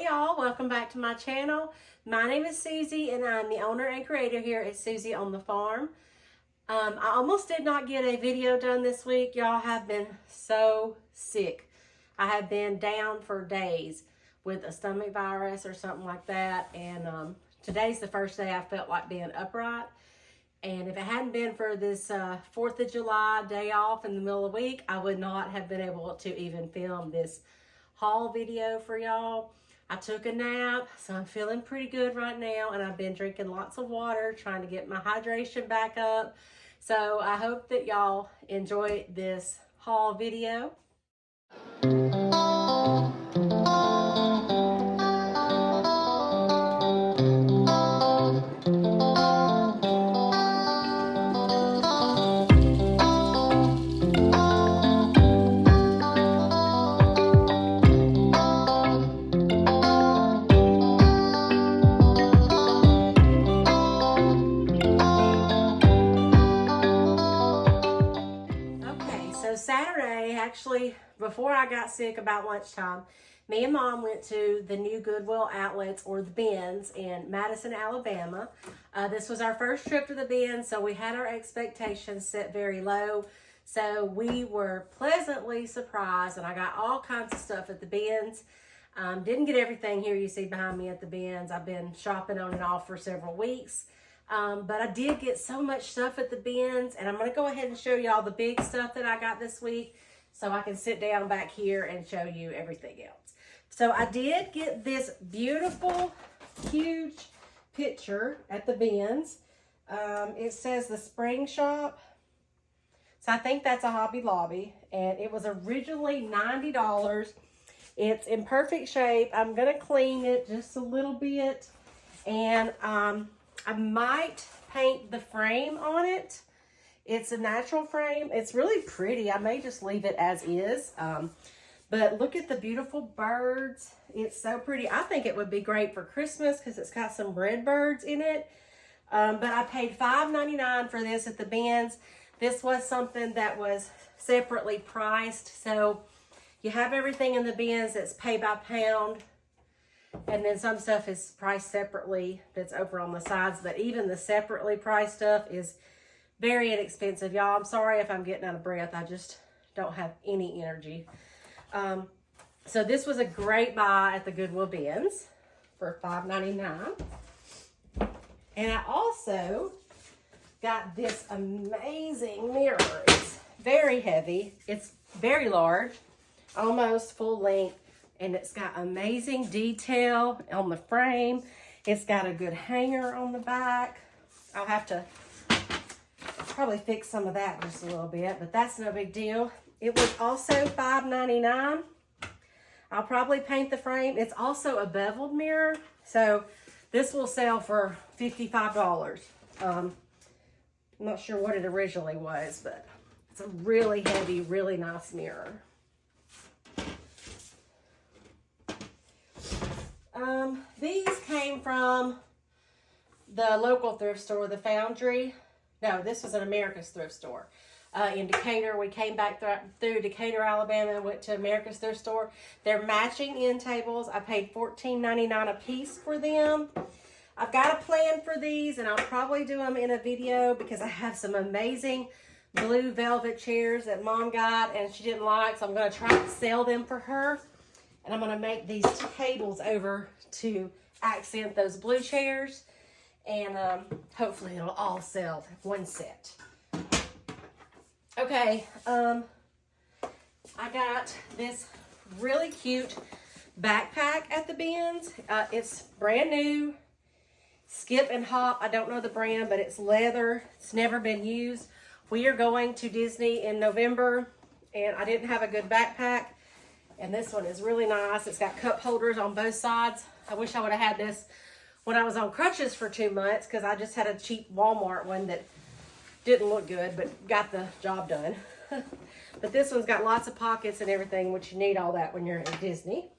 y'all, welcome back to my channel. My name is Susie and I'm the owner and creator here at Susie on the Farm. I almost did not get a video done this week. Y'all have been so sick. I have been down for days with a stomach virus or something like that, and today's the first day I felt like being upright. And if it hadn't been for this 4th of July day off in the middle of the week, I would not have been able to even film this haul video for y'all. I took a nap, so I'm feeling pretty good right now, and I've been drinking lots of water, trying to get my hydration back up. So I hope that y'all enjoy this haul video. Saturday, actually, before I got sick about lunchtime, me and Mom went to the new Goodwill outlets, or the Bins, in Madison, Alabama. This was our first trip to the Bins, so we had our expectations set very low. So we were pleasantly surprised, and I got all kinds of stuff at the Bins. Didn't get everything here you see behind me at the Bins. I've been shopping on and off for several weeks. But I did get so much stuff at the Bins, and I'm going to go ahead and show y'all the big stuff that I got this week so I can sit down back here and show you everything else. So I did get this beautiful, huge picture at the Bins. It says the Spring Shop. So I think that's a Hobby Lobby, and it was originally $90. It's in perfect shape. I'm going to clean it just a little bit, and I might paint the frame on it. It's a natural frame. It's really pretty. I may just leave it as is. But look at the beautiful birds. It's so pretty. I think it would be great for Christmas because it's got some red birds in it. But I paid $5.99 for this at the Bins. This was something that was separately priced. So you have everything in the Bins that's pay by pound. And then some stuff is priced separately that's over on the sides. But even the separately priced stuff is very inexpensive. Y'all, I'm sorry if I'm getting out of breath. I just don't have any energy. So this was a great buy at the Goodwill Bins for $5.99. And I also got this amazing mirror. It's very heavy. It's very large, almost full length. And it's got amazing detail on the frame. It's got a good hanger on the back. I'll have to probably fix some of that just a little bit, but that's no big deal. It was also $5.99. I'll probably paint the frame. It's also a beveled mirror, so this will sell for $55. I'm not sure what it originally was, but it's a really heavy, really nice mirror. These came from the local thrift store, the Foundry. No, this was an America's thrift store in Decatur. We came back through Decatur, Alabama, and went to America's thrift store. They're matching end tables. I paid $14.99 a piece for them. I've got a plan for these, and I'll probably do them in a video because I have some amazing blue velvet chairs that Mom got and she didn't like, so I'm going to try to sell them for her. And I'm going to make these tables over to accent those blue chairs. And hopefully it'll all sell one set. Okay, I got this really cute backpack at the Bins. It's brand new. Skip and Hop. I don't know the brand, but it's leather. It's never been used. We are going to Disney in November, and I didn't have a good backpack. And this one is really nice. It's got cup holders on both sides. I wish I would have had this when I was on crutches for 2 months because I just had a cheap Walmart one that didn't look good but got the job done. But this one's got lots of pockets and everything, which you need all that when you're in Disney.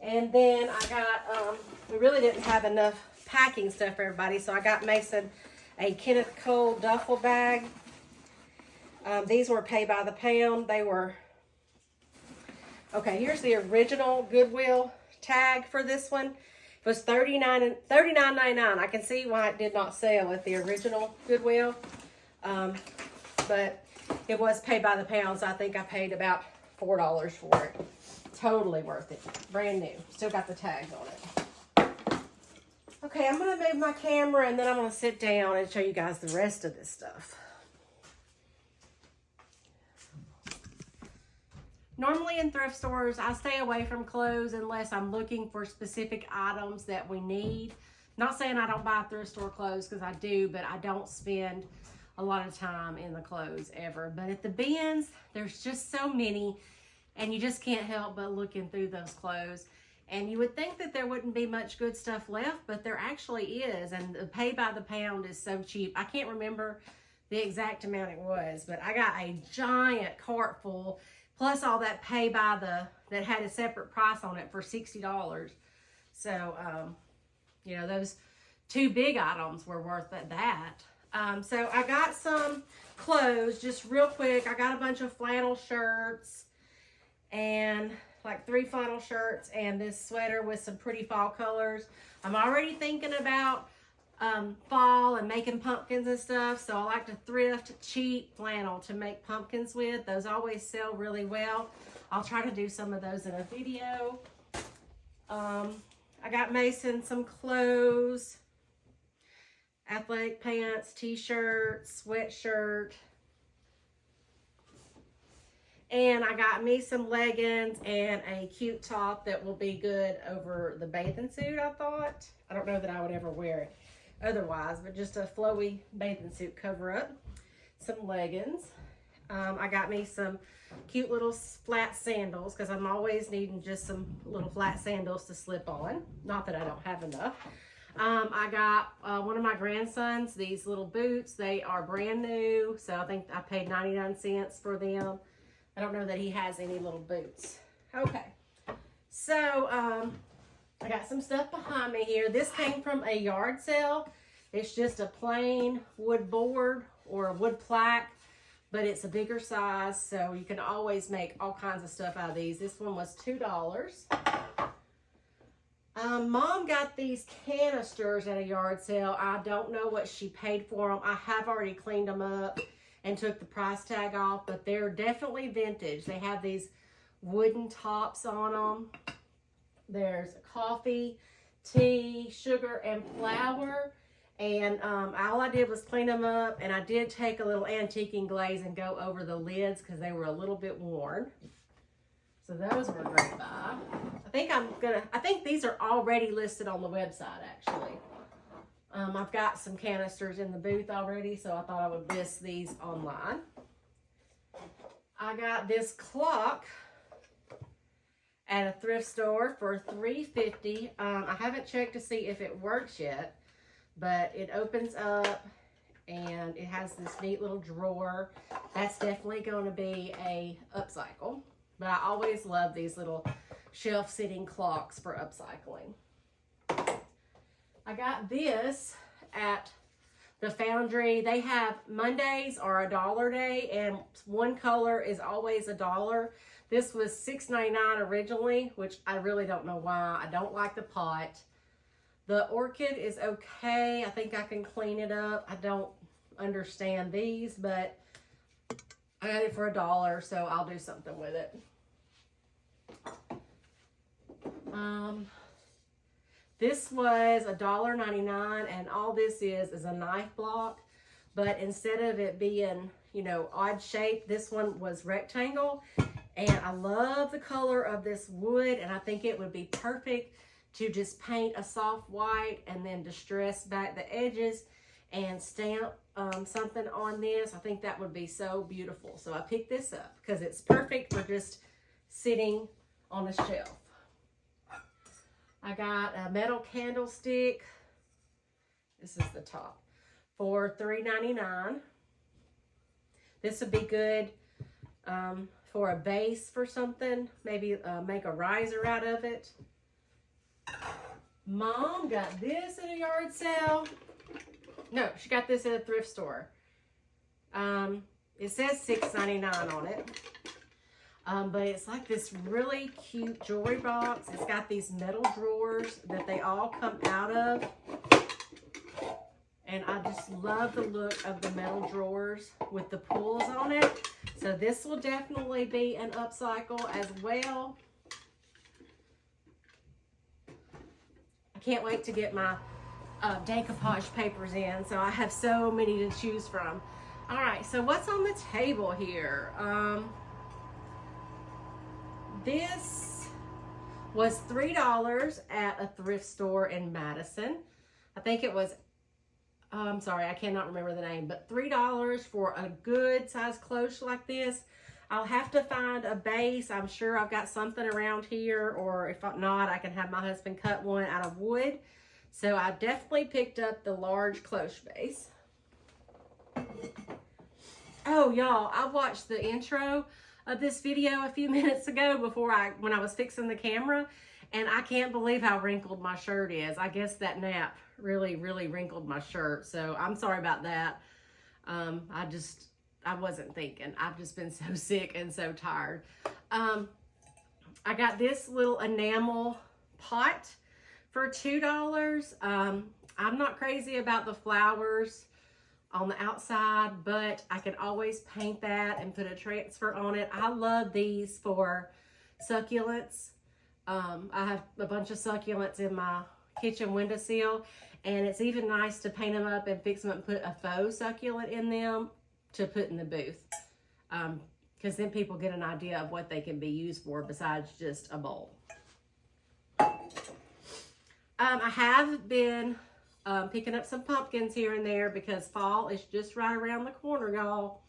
And then I got, we really didn't have enough packing stuff for everybody, so I got Mason a Kenneth Cole duffel bag. These were pay by the pound. They were Okay, here's the original Goodwill tag for this one. It was $39.99. I can see why it did not sell at the original Goodwill. But it was paid by the pound, so I think I paid about $4 for it. Totally worth it. Brand new. Still got the tags on it. Okay, I'm going to move my camera and then I'm going to sit down and show you guys the rest of this stuff. Normally in thrift stores, I stay away from clothes unless I'm looking for specific items that we need. Not saying I don't buy thrift store clothes, because I do, but I don't spend a lot of time in the clothes ever. But at the bins, there's just so many, and you just can't help but looking through those clothes. And you would think that there wouldn't be much good stuff left, but there actually is. And the pay by the pound is so cheap. I can't remember the exact amount it was, but I got a giant cart full, plus all that pay by that had a separate price on it for $60. So, you know, those two big items were worth that. So I got some clothes just real quick. I got a bunch of flannel shirts and like 3 flannel shirts and this sweater with some pretty fall colors. I'm already thinking about fall and making pumpkins and stuff, so I like to thrift cheap flannel to make pumpkins with. Those always sell really well. I'll try to do some of those in a video. I got Mason some clothes, athletic pants, t-shirt, sweatshirt, and I got me some leggings and a cute top that will be good over the bathing suit. I thought, I don't know that I would ever wear it otherwise, but just a flowy bathing suit cover up, some leggings. I got me some cute little flat sandals, because I'm always needing just some little flat sandals to slip on. Not that I don't have enough. I got one of my grandsons these little boots. They are brand new, so I think I paid 99 cents for them. I don't know that he has any little boots. Okay, so I got some stuff behind me here. This came from a yard sale. It's just a plain wood board or a wood plaque, but it's a bigger size, so you can always make all kinds of stuff out of these. This one was $2. Mom got these canisters at a yard sale. I don't know what she paid for them. I have already cleaned them up and took the price tag off, but they're definitely vintage. They have these wooden tops on them. There's coffee, tea, sugar, and flour. And all I did was clean them up, and I did take a little antiquing glaze and go over the lids because they were a little bit worn. So those were a great buy. I think these are already listed on the website, actually. I've got some canisters in the booth already, so I thought I would list these online. I got this clock at a thrift store for $3.50. I haven't checked to see if it works yet, but it opens up and it has this neat little drawer. That's definitely going to be a upcycle, but I always love these little shelf sitting clocks for upcycling. I got this at the Foundry. They have Mondays are $1 day, and one color is always $1. This was $6.99 originally, which I really don't know why. I don't like the pot. The orchid is okay. I think I can clean it up. I don't understand these, but I got it for $1, so I'll do something with it. This was $1.99, and all this is a knife block, but instead of it being, you know, odd shape, this one was rectangle, and I love the color of this wood, and I think it would be perfect to just paint a soft white and then distress back the edges and stamp something on this. I think that would be so beautiful. So I picked this up because it's perfect for just sitting on a shelf. I got a metal candlestick. This is the top for $3.99. This would be good for a base for something. Maybe make a riser out of it. Mom got this at a yard sale. No, she got this at a thrift store. It says $6.99 on it. But it's like this really cute jewelry box. It's got these metal drawers that they all come out of. And I just love the look of the metal drawers with the pulls on it. So this will definitely be an upcycle as well. I can't wait to get my decoupage papers in. So I have so many to choose from. All right, so what's on the table here? This was $3 at a thrift store in Madison. I think it was, I'm sorry, I cannot remember the name, but $3 for a good size cloche like this. I'll have to find a base. I'm sure I've got something around here, or if not, I can have my husband cut one out of wood. So I definitely picked up the large cloche base. Oh, y'all, I watched the intro of this video a few minutes ago when I was fixing the camera, and I can't believe how wrinkled my shirt is. I guess that nap really wrinkled my shirt, so I'm sorry about that. I wasn't thinking. I've just been so sick and so tired. I got this little enamel pot for $2. I'm not crazy about the flowers on the outside, but I can always paint that and put a transfer on it. I love these for succulents. I have a bunch of succulents in my kitchen windowsill, and it's even nice to paint them up and fix them up and put a faux succulent in them to put in the booth. Because then people get an idea of what they can be used for besides just a bowl. I have been picking up some pumpkins here and there because fall is just right around the corner, y'all.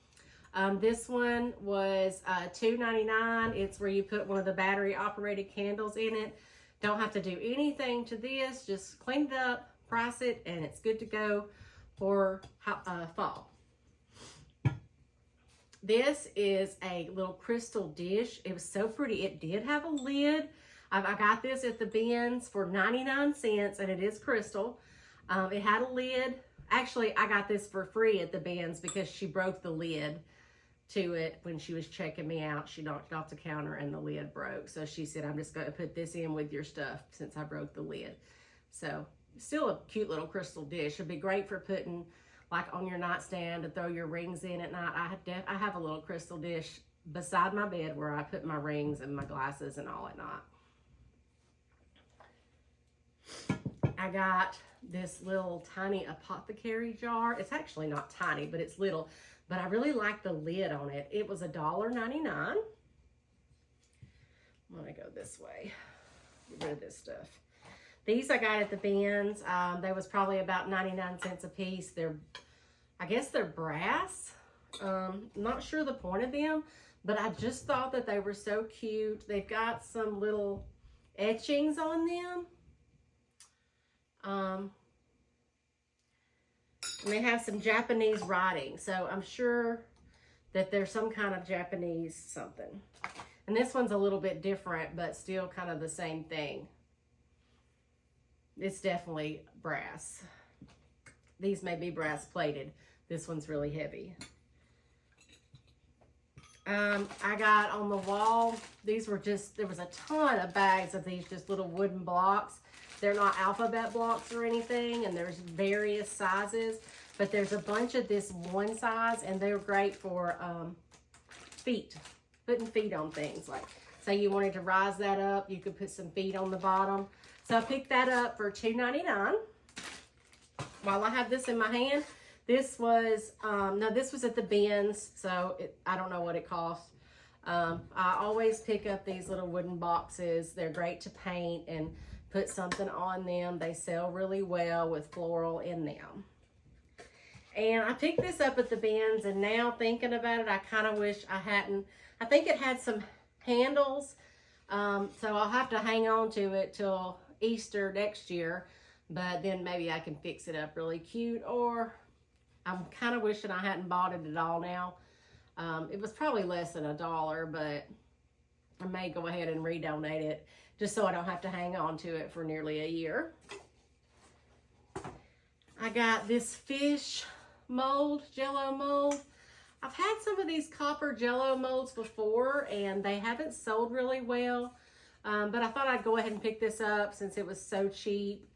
This one was $2.99. It's where you put one of the battery operated candles in it. Don't have to do anything to this. Just clean it up, price it, and it's good to go for fall. This is a little crystal dish. It was so pretty. It did have a lid. I got this at the bins for 99 cents, and it is crystal. It had a lid. Actually, I got this for free at the bins because she broke the lid to it when she was checking me out. She knocked it off the counter and the lid broke. So she said, I'm just going to put this in with your stuff since I broke the lid. So still a cute little crystal dish. It'd be great for putting like on your nightstand to throw your rings in at night. I have a little crystal dish beside my bed where I put my rings and my glasses and all at night. I got this little tiny apothecary jar. It's actually not tiny, but it's little. But I really like the lid on it. It was $1.99. I'm gonna go this way. Get rid of this stuff. These I got at the bins. They was probably about 99 cents a piece. I guess they're brass. Not sure the point of them, but I just thought that they were so cute. They've got some little etchings on them. And they have some Japanese writing, so I'm sure that there's some kind of Japanese something. And this one's a little bit different, but still kind of the same thing. It's definitely brass. These may be brass plated. This one's really heavy. I got on the wall, these were just, there was a ton of bags of these just little wooden blocks. They're not alphabet blocks or anything, and there's various sizes, but there's a bunch of this one size, and they're great for feet, putting feet on things. Like, say you wanted to rise that up, you could put some feet on the bottom. So I picked that up for $2.99. While I have this in my hand, this was, no, this was at the bins, so I don't know what it cost. I always pick up these little wooden boxes. They're great to paint and put something on them. They sell really well with floral in them. And I picked this up at the bins, and now thinking about it, I kind of wish I hadn't. I think it had some handles, so I'll have to hang on to it till Easter next year, but then maybe I can fix it up really cute, or I'm kind of wishing I hadn't bought it at all now. It was probably less than $1, but I may go ahead and redonate it just so I don't have to hang on to it for nearly a year. I got this fish mold, Jello mold. I've had some of these copper jello molds before and they haven't sold really well. But I thought I'd go ahead and pick this up since it was so cheap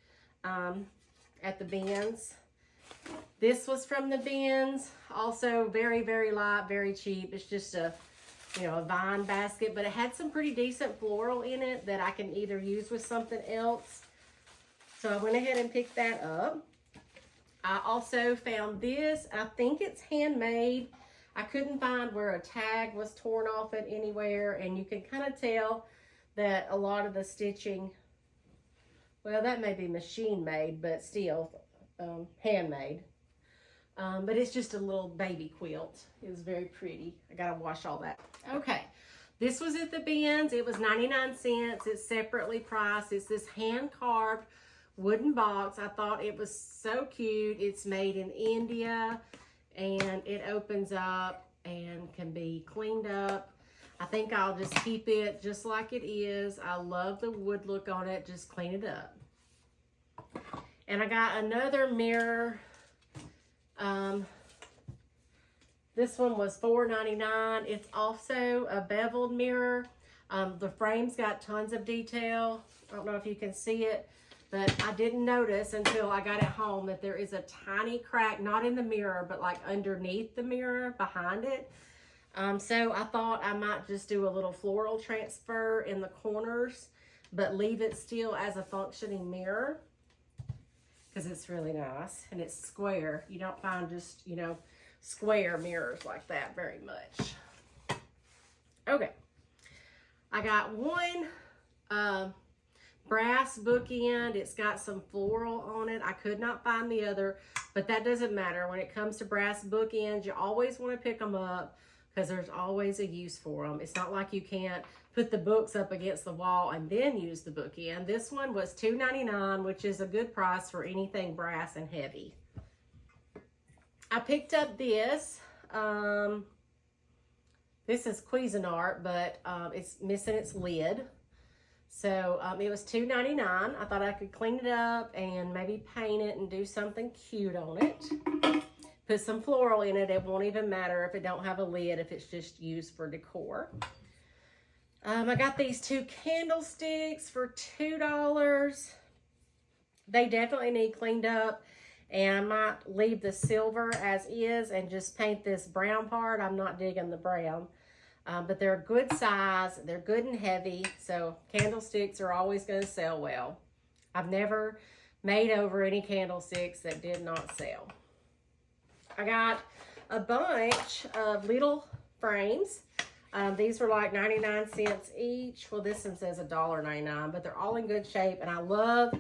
at the bins. This was from the bins. Also very, very light, very cheap. It's just a, you know, a vine basket, but it had some pretty decent floral in it that I can either use with something else. So I went ahead and picked that up. I also found this. I think it's handmade. I couldn't find where a tag was torn off it anywhere, and you can kind of tell that a lot of the stitching, well, that may be machine made, but still handmade. But it's just a little baby quilt. It was very pretty. I gotta wash all that. Okay, this was at the bins. It was 99 cents. It's separately priced. It's this hand carved wooden box. I thought it was so cute. It's made in India and it opens up and can be cleaned up. I think I'll just keep it just like it is. I love the wood look on it. Just clean it up. And I got another mirror. This one was $4.99. It's also a beveled mirror. The frame's got tons of detail. I don't know if you can see it, but I didn't notice until I got it home that there is a tiny crack, not in the mirror, but like underneath the mirror behind it. So I thought I might just do a little floral transfer in the corners, but leave it still as a functioning mirror because it's really nice and it's square. You don't find just, you know, square mirrors like that very much. Okay. I got one brass bookend. It's got some floral on it. I could not find the other, but that doesn't matter. When it comes to brass bookends, you always want to pick them up because there's always a use for them. It's not like you can't put the books up against the wall and then use the bookend. This one was $2.99, which is a good price for anything brass and heavy. I picked up this. This is Cuisinart, but it's missing its lid. So it was $2.99. I thought I could clean it up and maybe paint it and do something cute on it. Put some floral in it. It won't even matter if it don't have a lid, if it's just used for decor. I got these two candlesticks for $2. They definitely need cleaned up. And I might leave the silver as is and just paint this brown part. I'm not digging the brown. But they're a good size. They're good and heavy. So candlesticks are always going to sell well. I've never made over any candlesticks that did not sell. I got a bunch of little frames. These were like 99 cents each. Well, this one says $1.99, but they're all in good shape. And I love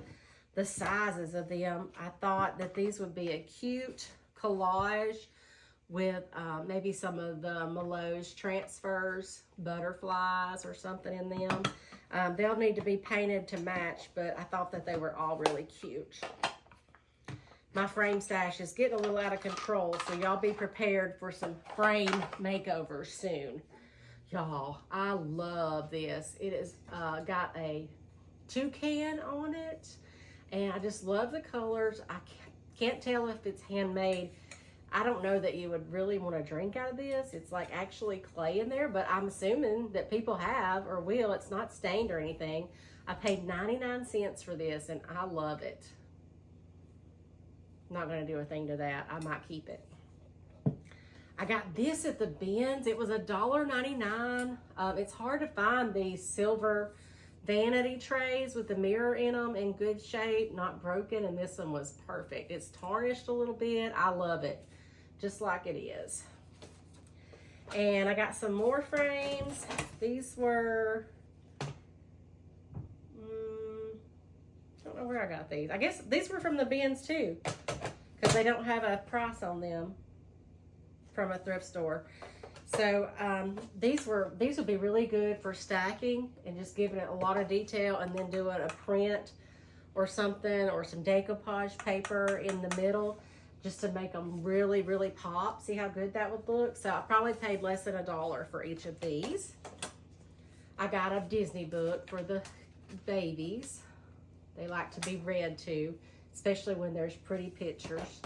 the sizes of them. I thought that these would be a cute collage with maybe some of the Mellows transfers, butterflies or something in them. They'll need to be painted to match, but I thought that they were all really cute. My frame stash is getting a little out of control, so y'all be prepared for some frame makeovers soon. Y'all, I love this. It has got a toucan on it. And I just love the colors. I can't tell if it's handmade. I don't know that you would really want to drink out of this. It's like actually clay in there, but I'm assuming that people have or will. It's not stained or anything. I paid 99 cents for this and I love it. I'm not going to do a thing to that. I might keep it. I got this at the bins. It was $1.99. It's hard to find these silver vanity trays with the mirror in them in good shape, not broken, and this one was perfect. It's tarnished a little bit. I love it, just like it is. And I got some more frames. These were, I don't know where I got these. I guess these were from the bins too, because they don't have a price on them from a thrift store. So these would be really good for stacking and just giving it a lot of detail and then doing a print or something or some decoupage paper in the middle just to make them really, really pop. See how good that would look? So I probably paid less than $1 for each of these. I got a Disney book for the babies. They like to be read to, especially when there's pretty pictures.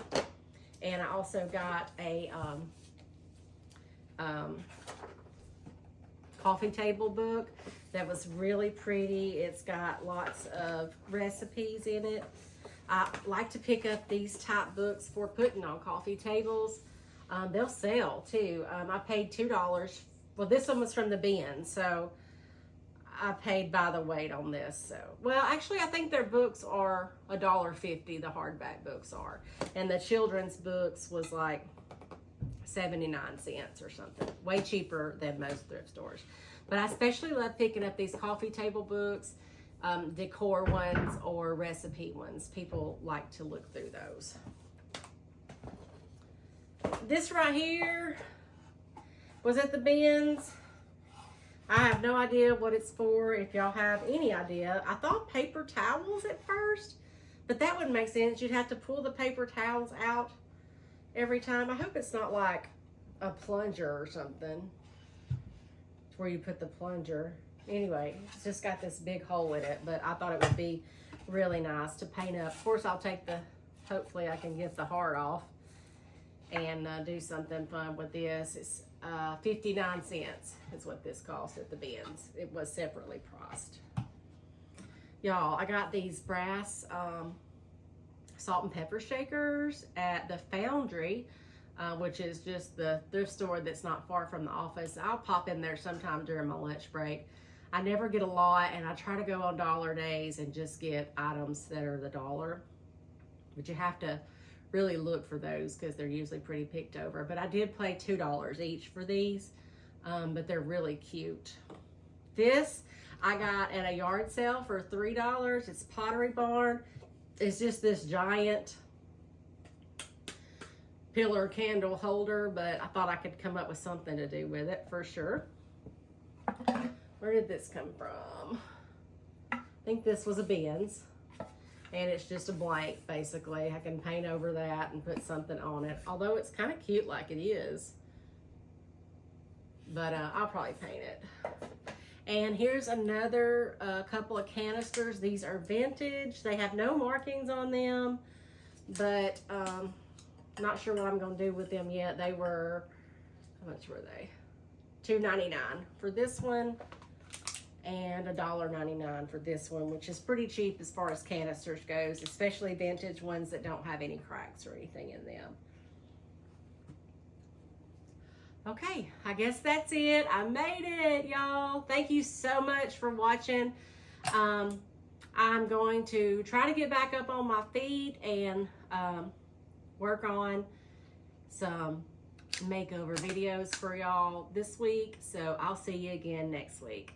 And I also got a coffee table book that was really pretty. It's got lots of recipes in it. I like to pick up these type books for putting on coffee tables. They'll sell too. I paid $2. Well, this one was from the bin, so I paid by the weight on this. So, well, actually, I think their books are $1.50. The hardback books are, and the children's books was like 79 cents or something. Way cheaper than most thrift stores. But I especially love picking up these coffee table books, decor ones or recipe ones. People like to look through those. This right here was at the bins. I have no idea what it's for. If y'all have any idea, I thought paper towels at first, but that wouldn't make sense. You'd have to pull the paper towels out every time. I hope it's not like a plunger or something. It's where you put the plunger. Anyway, it's just got this big hole in it, but I thought it would be really nice to paint up. Of course, I'll take the, hopefully I can get the heart off and do something fun with this. It's 59 cents is what this cost at the bins. It was separately priced. Y'all, I got these brass salt and pepper shakers at the Foundry, which is just the thrift store that's not far from the office. I'll pop in there sometime during my lunch break. I never get a lot, and I try to go on dollar days and just get items that are the dollar. But you have to really look for those because they're usually pretty picked over. But I did pay $2 each for these, but they're really cute. This I got at a yard sale for $3. It's Pottery Barn. It's just this giant pillar candle holder, but I thought I could come up with something to do with it for sure. Where did this come from? I think this was a bins. And it's just a blank, basically. I can paint over that and put something on it. Although it's kind of cute like it is. But I'll probably paint it. And here's another couple of canisters. These are vintage. They have no markings on them. But not sure what I'm going to do with them yet. They were, how much were they? $2.99 for this one. And $1.99 for this one, which is pretty cheap as far as canisters goes, especially vintage ones that don't have any cracks or anything in them. Okay, I guess that's it. I made it, y'all. Thank you so much for watching. I'm going to try to get back up on my feet and work on some makeover videos for y'all this week. So I'll see you again next week.